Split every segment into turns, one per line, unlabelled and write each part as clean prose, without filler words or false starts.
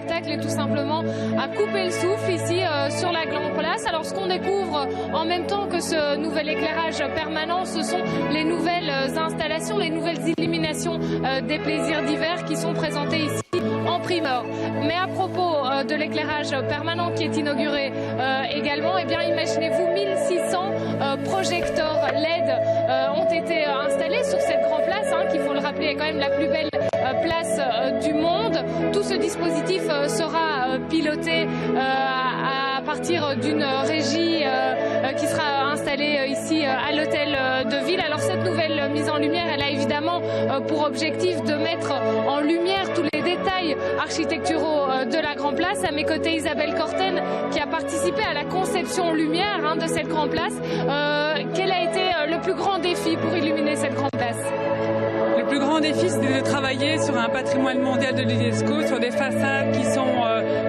spectacle est tout simplement à couper le souffle ici sur la Grande Place. Alors ce qu'on découvre en même temps que ce nouvel éclairage permanent, ce sont les nouvelles installations, les nouvelles illuminations des plaisirs d'hiver qui sont présentées ici en primeur. Mais à propos de l'éclairage permanent qui est inauguré également, eh bien imaginez-vous 1600 projecteurs LED ont été installés sur cette Grande Place, qui, faut le rappeler, est quand même la plus belle place du monde. Tout ce dispositif sera piloté à partir d'une régie qui sera installée ici à l'hôtel de ville. Alors cette nouvelle mise en lumière, elle a évidemment pour objectif de mettre en lumière tous les détails architecturaux de la Grande Place. À mes côtés, Isabelle Corten, qui a participé à la conception lumière de cette Grande Place. Quel a été le plus grand défi pour illuminer cette Grande Place?
Le plus grand défi, c'était de travailler sur un patrimoine mondial de l'UNESCO, sur des façades qui sont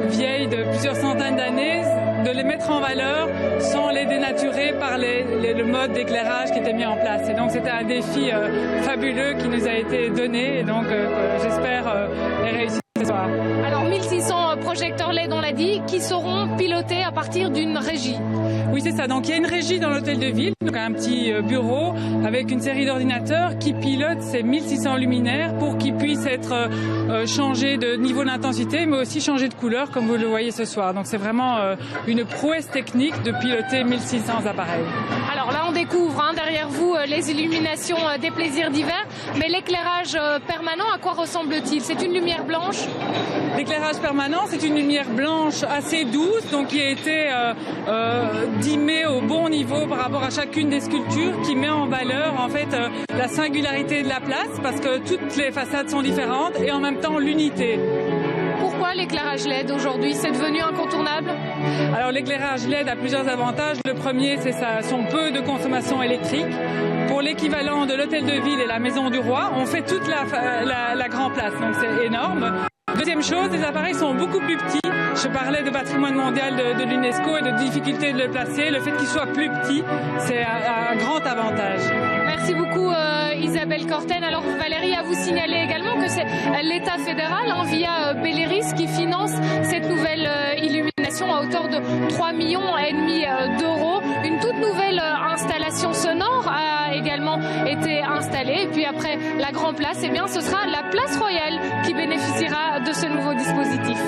vieilles de plusieurs centaines d'années, de les mettre en valeur sans les dénaturer par le mode d'éclairage qui était mis en place. Et donc c'était un défi fabuleux qui nous a été donné, et donc j'espère les réussir ce soir.
Alors 1600 projecteurs LED, on l'a dit, qui seront pilotés à partir d'une régie.
Oui, c'est ça. Donc il y a une régie dans l'hôtel de ville, donc un petit bureau avec une série d'ordinateurs qui pilotent ces 1600 luminaires pour qu'ils puissent être changés de niveau d'intensité, mais aussi changer de couleur, comme vous le voyez ce soir. Donc c'est vraiment une prouesse technique de piloter 1600 appareils.
Alors là, on découvre derrière vous les illuminations des plaisirs d'hiver, mais l'éclairage permanent, à quoi ressemble-t-il? C'est une lumière blanche?
L'éclairage permanent, c'est une lumière blanche assez douce, donc qui a été dimée au bon niveau par rapport à chacune des sculptures, qui met en valeur en fait la singularité de la place, parce que toutes les façades sont différentes, et en même temps l'unité.
Pourquoi l'éclairage LED aujourd'hui? C'est devenu incontournable?
Alors l'éclairage LED a plusieurs avantages. Le premier, c'est son peu de consommation électrique. Pour l'équivalent de l'hôtel de ville et la maison du roi, on fait toute la Grande Place, donc c'est énorme. Deuxième chose, les appareils sont beaucoup plus petits. Je parlais de patrimoine mondial de l'UNESCO et de difficulté de le placer. Le fait qu'il soit plus petit, c'est un grand avantage.
Merci beaucoup Isabelle Corten. Alors Valérie, à vous signaler également que c'est l'État fédéral via Belleris qui finance cette nouvelle illumination à hauteur de 3,5 millions d'euros. Une toute nouvelle installation sonore a également été installée. Et puis après la Grande Place, eh bien, ce sera la Place Royale qui bénéficiera de ce nouveau dispositif.